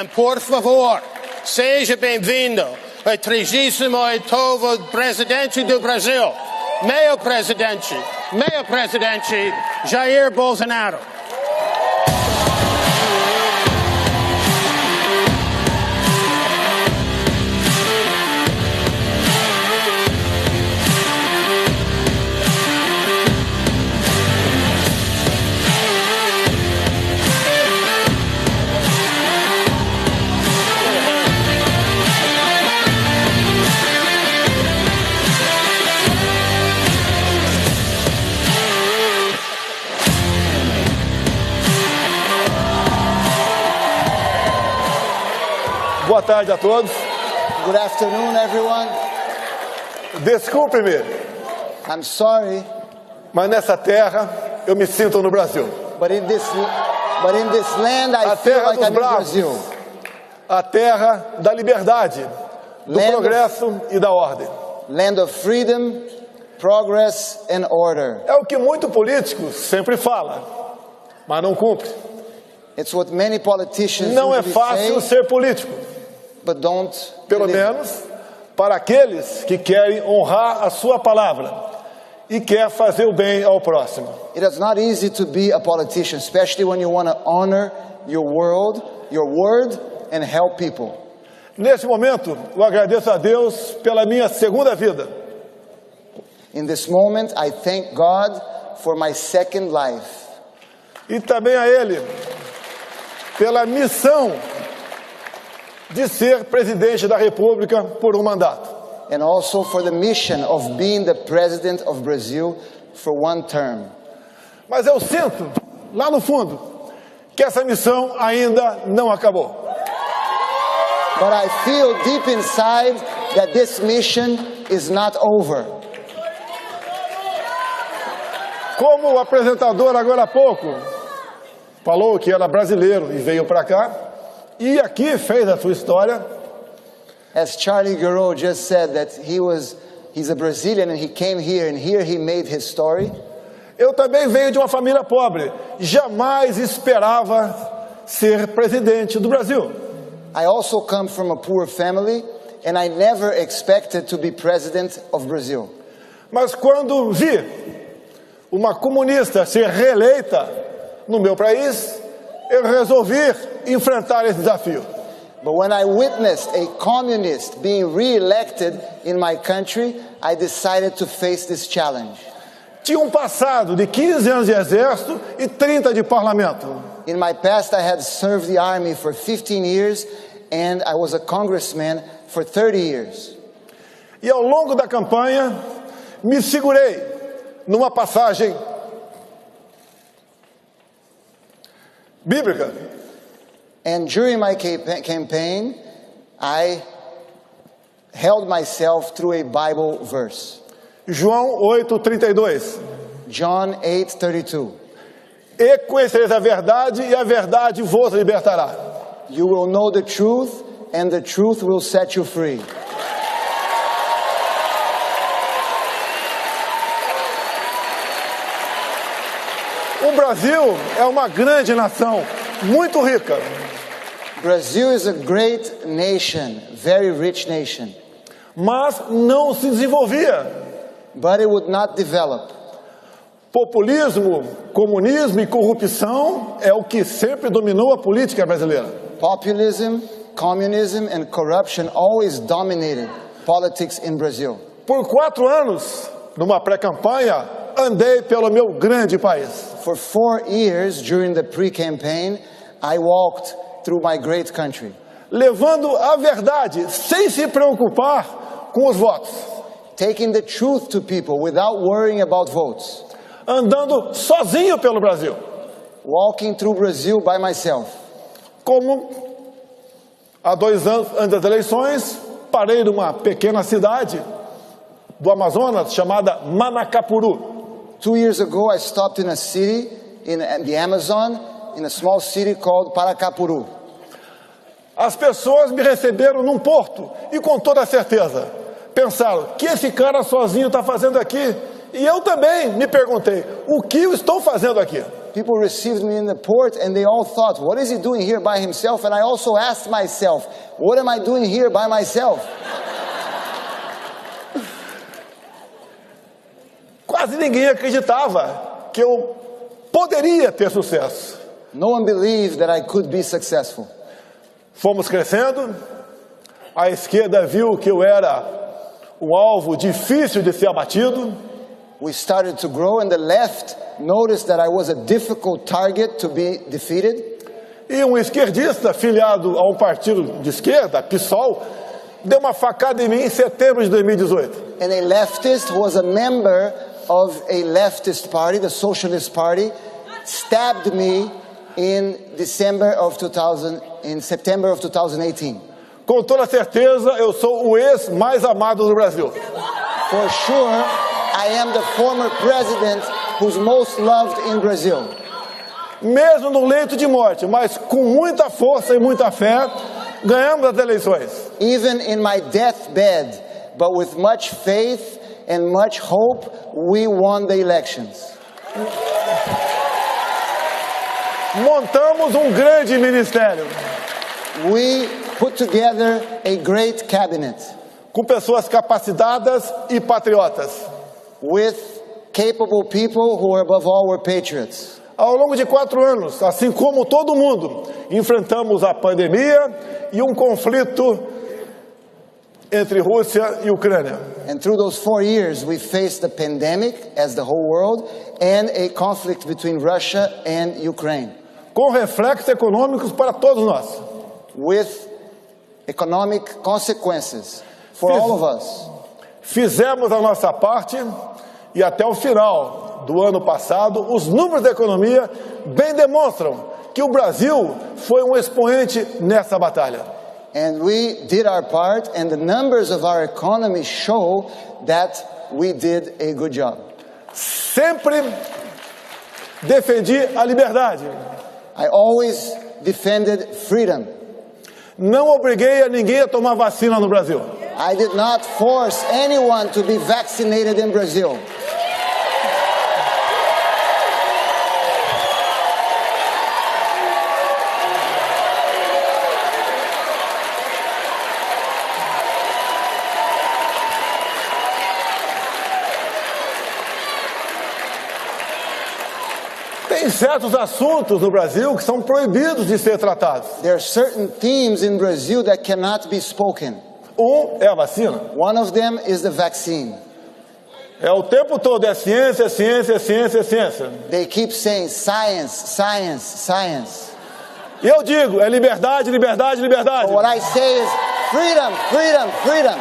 por favor, seja bem-vindo ao 38º presidente do Brasil, meu presidente Jair Bolsonaro. Boa tarde a todos. Good afternoon, everyone. Desculpe-me, I'm sorry, mas nessa terra eu me sinto no Brasil. but in this land I A feel terra like dos I'm in bravos, Brazil. a terra da liberdade, do Land of- progresso e da ordem. Land of freedom, progress, and order. É o que muito político sempre fala, mas não cumpre. It's what many politicians Não é usually fácil say, ser político, but don't pelo deliver. menos para aqueles que querem honrar a sua palavra e quer fazer o bem ao próximo. It is not easy to be a politician, especially when you want to honor your word, and help people. Neste momento, eu agradeço a Deus pela minha segunda vida. In this moment, I thank God for my second life. E também a Ele pela missão de ser presidente da República por um mandato. And also for the mission of being the president of Brazil for one term. Mas eu sinto, lá no fundo, que essa missão ainda não acabou. But I feel deep inside that this mission is not over. Como o apresentador agora há pouco falou que era brasileiro e veio para cá, e aqui fez a sua história, As Charlie Gero just said that he's a Brazilian and he came here and here he made his story. eu também venho de uma família pobre, jamais esperava ser presidente do Brasil. I also come from a poor family and I never expected to be president of Brazil. Mas quando vi uma comunista ser reeleita no meu país, eu resolvi enfrentar esse desafio. But when I witnessed a communist being re-elected in my country, I decided to face this challenge. Tinha um passado de 15 anos de exército e 30 de parlamento. In my past, I had served the army for 15 years and I was a congressman for 30 years. E ao longo da campanha, me segurei numa passagem bíblica. And during my campaign, I held myself through a Bible verse. João 8:32. John 8:32. E conhecereis a verdade, e a verdade vos libertará. You will know the truth, and the truth will set you free. O Brasil é uma grande nação, muito rica. Brazil is a great nation, very rich nation, Mas não se desenvolvia. but it would not develop. Populismo, comunismo e corrupção é o que sempre dominou a política brasileira. Populism, communism, and corruption always dominated politics in Brazil. Por 4 anos, numa pré-campanha, andei pelo meu grande país. For 4 years during the pre-campaign, I walked through my great country, Levando a verdade, sem se preocupar com os votos. taking the truth to people without worrying about votes, Andando sozinho pelo Brasil. walking through Brazil by myself. Como há 2 anos antes das eleições, parei numa pequena cidade do Amazonas chamada Manacapuru. 2 years ago, I stopped in a city in the Amazon, in a small city called Paracapuru. As pessoas me receberam num porto e com toda certeza pensaram, o que esse cara sozinho está fazendo aqui? E eu também me perguntei, o que eu estou fazendo aqui? People received me in the port and they all thought, what is he doing here by himself? And I also asked myself, what am I doing here by myself? Quase ninguém acreditava que eu poderia ter sucesso. No one believed that I could be successful. Fomos crescendo, a esquerda viu que eu era um alvo difícil de ser abatido. We started to grow and the left noticed that I was a difficult target to be defeated. E um esquerdista filiado a um partido de esquerda, PSOL, deu uma facada em mim em setembro de 2018. And a leftist who was a member of a leftist party, the Socialist Party, stabbed me in September of 2018. Com toda certeza, eu sou o ex mais amado do Brasil. For sure, I am the former president who's most loved in Brazil. Mesmo no leito de morte, mas com muita força e muita fé, ganhamos as eleições. Even in my deathbed, but with much faith and much hope, we won the elections. Montamos um grande ministério. We put together a great cabinet. Com pessoas capacitadas e patriotas. With capable people who, above all, were patriots. Ao longo de 4 anos, assim como todo mundo, enfrentamos a pandemia e um conflito entre Rússia e Ucrânia. And through those 4 years, we faced the pandemic as the whole world and a conflict between Russia and Ukraine. Com reflexos econômicos para todos nós. With economic consequences for all of us. Fizemos a nossa parte e até o final do ano passado, os números da economia bem demonstram que o Brasil foi um expoente nessa batalha. And we did our part, and the numbers of our economy show that we did a good job. Sempre defendi a liberdade. I always defended freedom. Não obriguei a ninguém a tomar vacina no Brasil. I did not force anyone to be vaccinated in Brazil. Tem certos assuntos no Brasil que são proibidos de ser tratados. There are certain themes in Brazil that cannot be spoken. É a vacina. One of them is the vaccine. É o tempo todo, é ciência, ciência, ciência, ciência. They keep saying science, science, science. E eu digo, é liberdade, liberdade, liberdade. But what I say is freedom, freedom, freedom.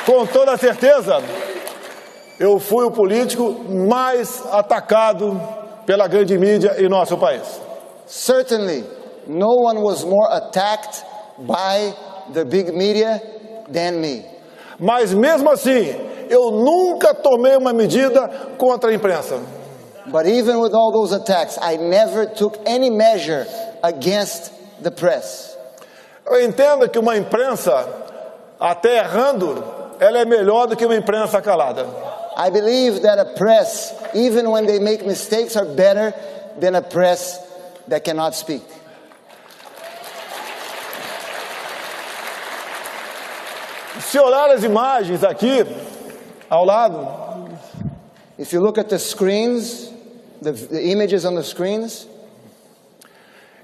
Com toda certeza, eu fui o político mais atacado pela grande mídia em nosso país. Certainly, no one was more attacked by the big media than me. Mas mesmo assim, eu nunca tomei uma medida contra a imprensa. But even with all those attacks, I never took any measure against the press. Eu entendo que uma imprensa, até errando, ela é melhor do que uma imprensa calada. I believe that a press, even when they make mistakes, are better than a press that cannot speak. Se olhar as imagens aqui, ao lado, If you look at the screens, the images on the screens,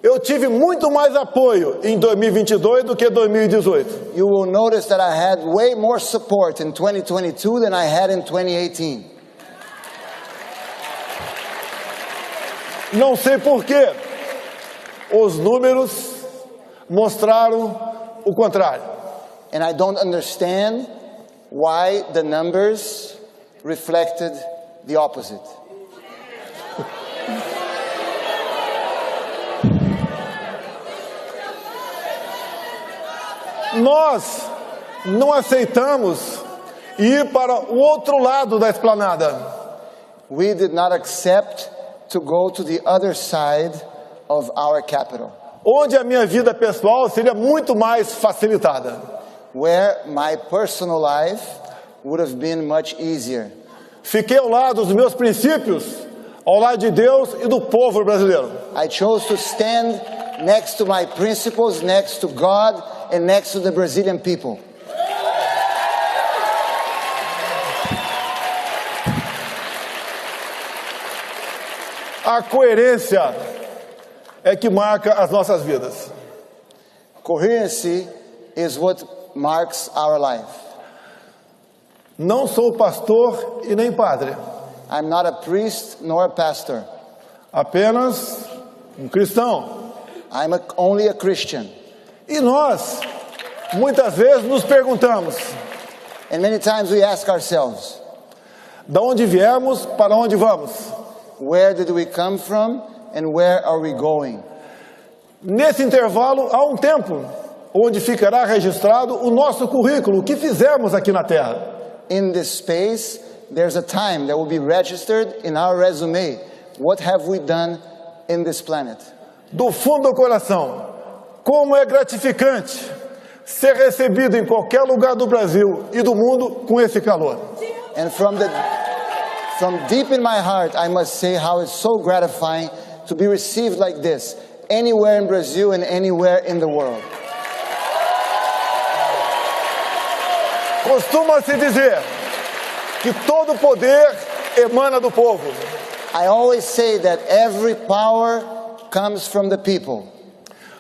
eu tive muito mais apoio em 2022 do que 2018. you will notice that I had way more support in 2022 than I had in 2018. Não sei por quê. Os números mostraram o contrário. And I don't understand why the numbers reflected the opposite. Nós não aceitamos ir para o outro lado da esplanada. We did not accept to go to the other side of our capital, onde a minha vida pessoal seria muito mais facilitada. where my personal life would have been much easier. Fiquei ao lado dos meus princípios, ao lado de Deus e do povo brasileiro. I chose to stand next to my principles, next to God, and next to the Brazilian people. A coerência é que marca as nossas vidas. Coherency is what marks our life. Não sou pastor e nem padre, I'm not a priest nor a pastor. apenas um cristão. I'm only a Christian. E nós, muitas vezes, nos perguntamos: And many times we ask ourselves, da onde viemos, para onde vamos? where did we come from and where are we going? Nesse intervalo, há um tempo onde ficará registrado o nosso currículo, o que fizemos aqui na Terra. In this space, there's a time that will be registered in our resume. What have we done in this planet? Do fundo do coração, como é gratificante ser recebido em qualquer lugar do Brasil e do mundo com esse calor. And from deep in my heart, I must say how it's so gratifying to be received like this, anywhere in Brazil and anywhere in the world. Costuma-se dizer que todo poder emana do povo. I always say that every power comes from the people,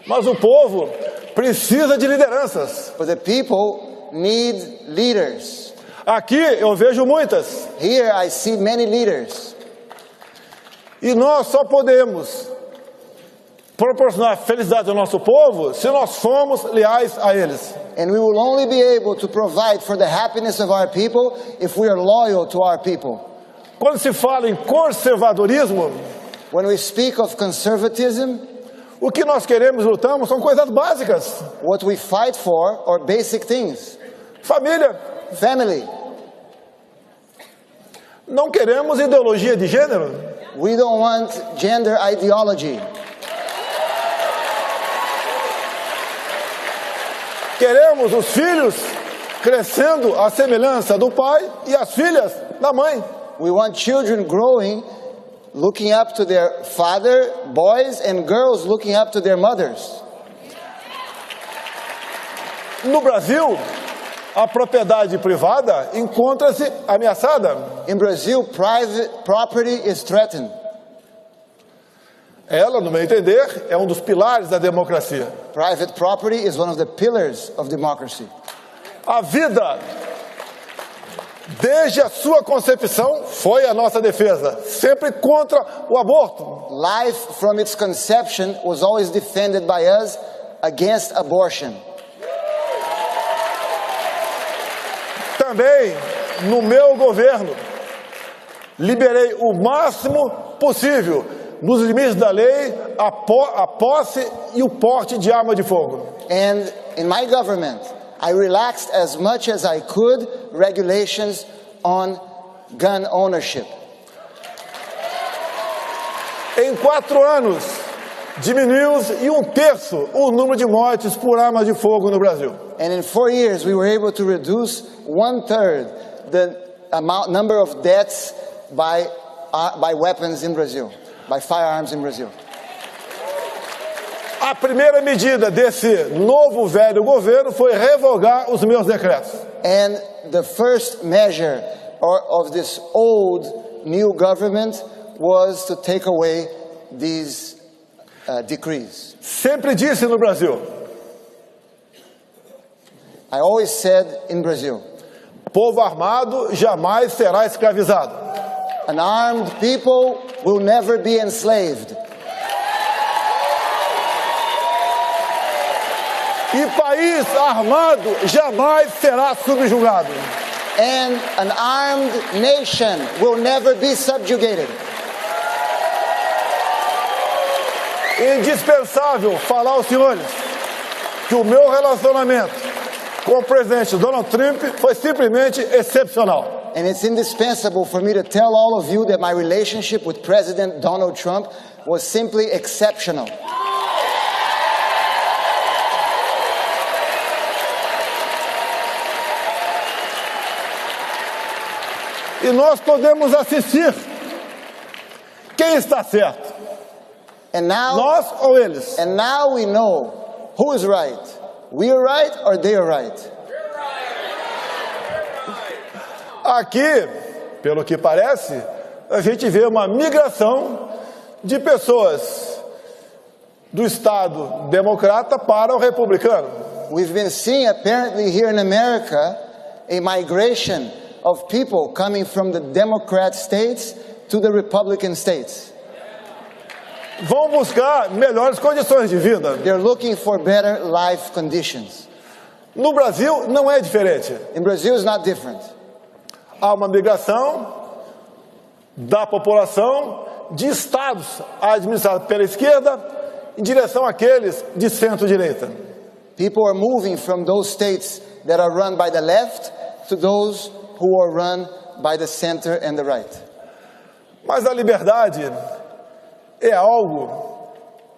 Mas o povo precisa de lideranças. but the people need leaders. Aqui eu vejo muitas. Here I see many leaders, E nós só podemos proporcionar felicidade ao nosso povo se nós formos leais a eles. and we will only be able to provide for the happiness of our people if we are loyal to our people. Quando se fala em conservadorismo, When we speak of conservatism, o que nós queremos e lutamos são coisas básicas. what we fight for are basic things. Família. Family. Não queremos ideologia de gênero. We don't want gender ideology. Queremos os filhos crescendo à semelhança do pai e as filhas da mãe. We want children growing, looking up to their father, boys and girls looking up to their mothers. No Brasil, a propriedade privada encontra-se ameaçada. In Brazil, private property is threatened. Ela, no meu entender, é um dos pilares da democracia. Private property is one of the pillars of democracy. A vida, desde a sua concepção, foi a nossa defesa, sempre contra o aborto. Life from its conception was always defended by us against abortion. Também, no meu governo, liberei o máximo possível, nos limites da lei, a posse e o porte de arma de fogo. And in my government, I relaxed as much as I could regulations on gun ownership. Em 4 anos, diminuiu-se em 1/3 o número de mortes por arma de fogo no Brasil. And in 4 years, we were able to reduce 1/3 the number of deaths by weapons in Brazil, by firearms in Brazil. A primeira medida desse novo velho governo foi revogar os meus decretos. And the first measure of this old new government was to take away these decrees. Sempre disse no Brasil, I always said in Brazil, povo armado jamais será escravizado. an armed people will never be enslaved. E país armado jamais será subjugado. And an armed nation will never be subjugated. É indispensável falar aos senhores que o meu relacionamento com o presidente Donald Trump foi simplesmente excepcional. And it's indispensable for me to tell all of you that my relationship with President Donald Trump was simply exceptional. E nós podemos assistir. Quem está certo? And now, Nós ou eles? and now we know who is right. We are right or they are right. Aqui, pelo que parece, a gente vê uma migração de pessoas do Estado democrata para o republicano. We've been seeing apparently here in America a migration of people coming from the Democrat states to the Republican states. Vão buscar melhores condições de vida. They're looking for better life conditions. No Brasil não é diferente. In Brazil, it's not different. Há uma migração da população de estados administrados pela esquerda em direção àqueles de centro-direita. People are moving from those states that are run by the left to those who are run by the center and the right. Mas a liberdade é algo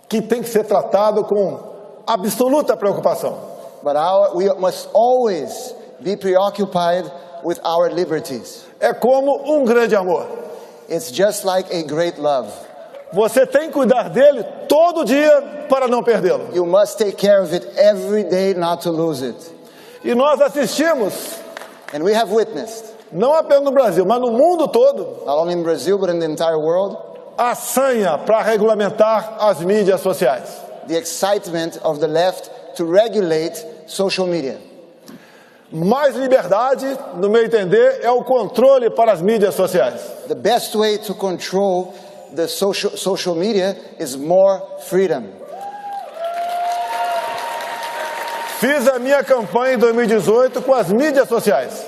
que tem que ser tratado com absoluta preocupação. But we must always be preoccupied with our liberties. É como um grande amor. It's just like a great love. Você tem que cuidar dele todo dia para não perdê-lo. You must take care of it every day not to lose it. E nós assistimos, And we have witnessed, não apenas no Brasil, mas no mundo todo, not only in Brazil but in the entire world, a sanha para regulamentar as mídias sociais. the excitement of the left to regulate social media. Mais liberdade, no meu entender, é o controle para as mídias sociais. The best way to control the social media is more freedom. Fiz a minha campanha em 2018 com as mídias sociais.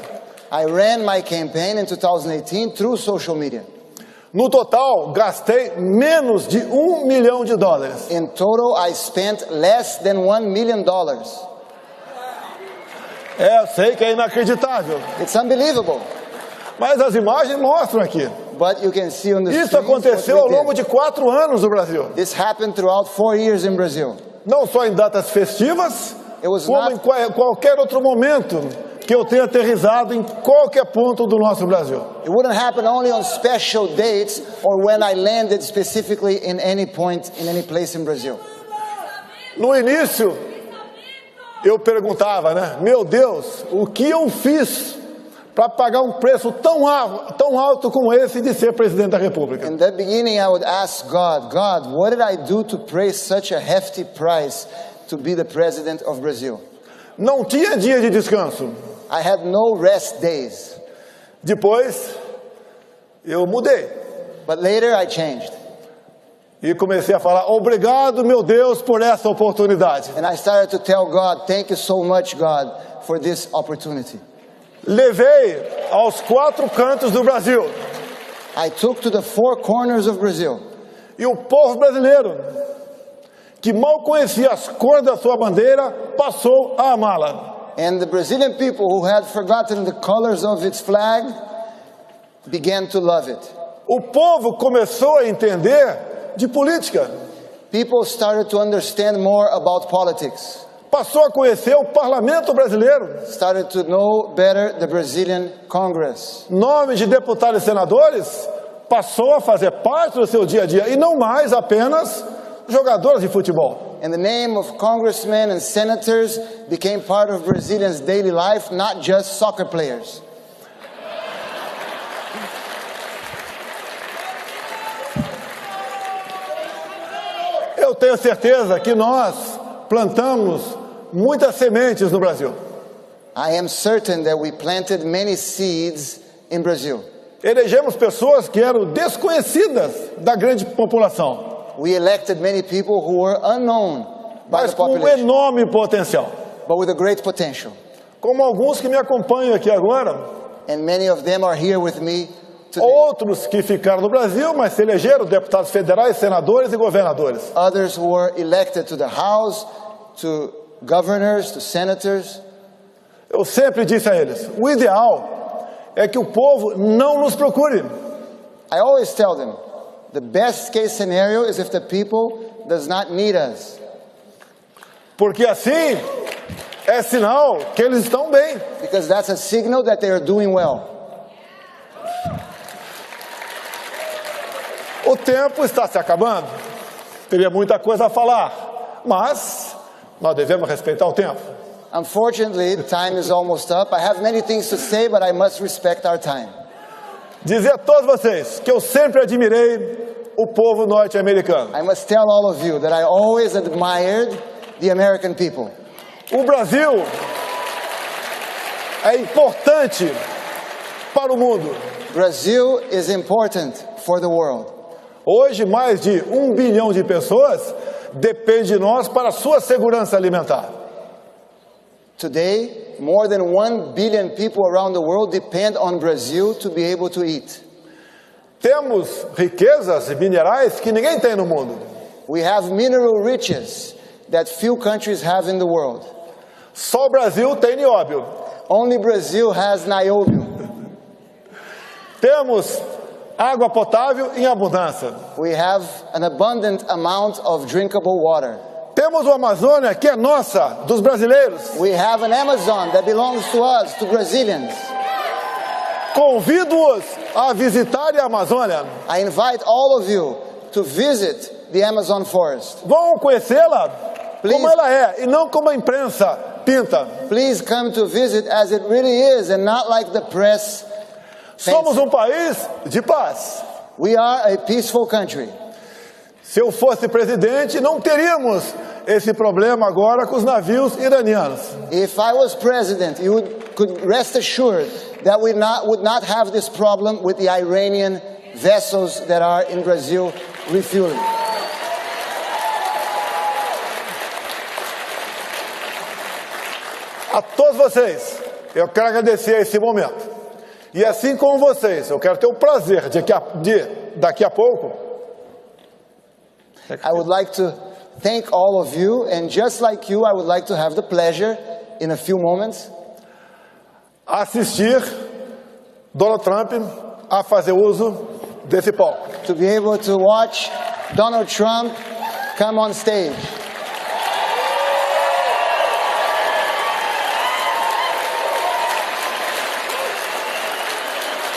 I ran my campaign in 2018 through social media. No total, gastei menos de $1 milhão. In total, I spent less than $1 million. Eu sei que é inacreditável, It's unbelievable. mas as imagens mostram aqui. But you can see on the Isso screens what aconteceu we ao did. longo de 4 anos no Brasil. This happened throughout 4 years in Brazil. Não só em datas festivas, It was como not- em qualquer outro momento que eu tenha aterrissado em qualquer ponto do nosso Brasil. It wouldn't happen only on special dates or when I landed specifically in any point, in any place in Brazil. No início, eu perguntava, né? Meu Deus, o que eu fiz para pagar um preço tão alto como esse de ser presidente da República? In the beginning, I would ask God, what did I do to pay such a hefty price to be the president of Brazil? Não tinha dia de descanso. I had no rest days. Depois, eu mudei But later I changed. e comecei a falar, obrigado, meu Deus, por essa oportunidade. And I started to tell God, thank you so much, God, for this opportunity. Levei aos 4 cantos do Brasil. I took to the 4 corners of Brazil. E o povo brasileiro, que mal conhecia as cores da sua bandeira, passou a amá-la. And the Brazilian people who had forgotten the colors of its flag began to love it. O povo começou a entender de política. People started to understand more about politics, Passou a conhecer o parlamento brasileiro. started to know better the Brazilian Congress. Nome de deputados e senadores passou a fazer parte do seu dia a dia e não mais apenas jogadores de futebol. And the name of congressmen and senators became part of Brazilians' daily life, not just soccer players. Eu tenho certeza que nós plantamos muitas sementes no Brasil. I am certain that we planted many seeds in Brazil. Elegemos pessoas que eram desconhecidas da grande população, We elected many people who were unknown by mas the com um population, enorme potencial. but with a great potential. Como alguns que me acompanham aqui agora, And many of them are here with me today. outros que ficaram no Brasil, mas se elegeram deputados federais, senadores e governadores. Others who were elected to the House, to governors, to senators. Eu sempre disse a eles, o ideal é que o povo não nos procure. I always tell them, The best case scenario is if the people does not need us. Porque assim é sinal que eles estão bem. Because that's a signal that they are doing well. O tempo está se acabando. Teria muita coisa a falar, mas nós devemos respeitar o tempo. Unfortunately, time is almost up. I have many things to say, but I must respect our time. Dizer a todos vocês que eu sempre admirei o povo norte-americano. I must tell all of you that I always admired the American people. O Brasil é importante para o mundo. Brazil is important for the world. Hoje, mais de 1 bilhão de pessoas dependem de nós para a sua segurança alimentar. Today, more than 1 billion people around the world depend on Brazil to be able to eat. Temos riquezas minerais que ninguém tem no mundo. We have mineral riches that few countries have in the world. Só o Brasil tem nióbio. Only Brazil has niobium. Temos água potável em abundância. We have an abundant amount of drinkable water. Temos uma Amazônia que é nossa, dos brasileiros. We have an Amazon that belongs to us, to Brazilians. Convido-os a visitarem a Amazônia. I invite all of you to visit the Amazon forest. Vão conhecê-la Please. como ela é e não como a imprensa pinta. Please come to visit as it really is and not like the press. Somos um país de paz. We are a peaceful country. Se eu fosse presidente, não teríamos esse problema agora com os navios iranianos. If I was president, you could rest assured that we would not have this problem with the Iranian vessels that are in Brazil refueling. A todos vocês, eu quero agradecer esse momento. E assim como vocês, eu quero ter o prazer de daqui a pouco. I would like to thank all of you, and just like you, I would like to have the pleasure in a few moments assistir Donald Trump a fazer uso desse palco. to be able to watch Donald Trump come on stage.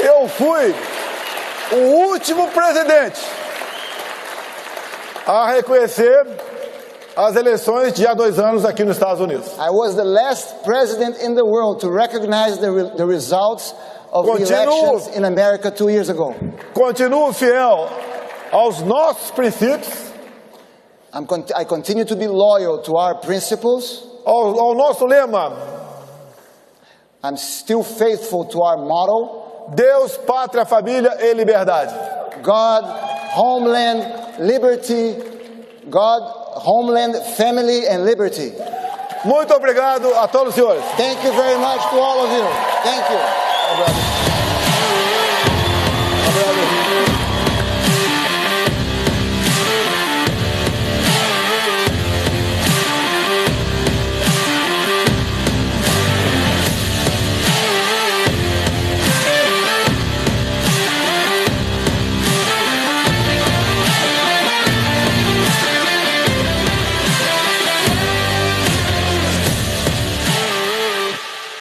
Eu fui o último presidente a reconhecer as eleições de há 2 anos aqui nos Estados Unidos. I was the last president in the world to recognize the results of the elections in America 2 years ago. Continuo fiel aos nossos princípios, I continue to be loyal to our principles. ao nosso lema: I'm still faithful to our motto: Deus, pátria, família e liberdade. God, homeland, liberty. God, homeland, family, and liberty. Muito obrigado a todos os senhores. Thank you very much to all of you. Thank you.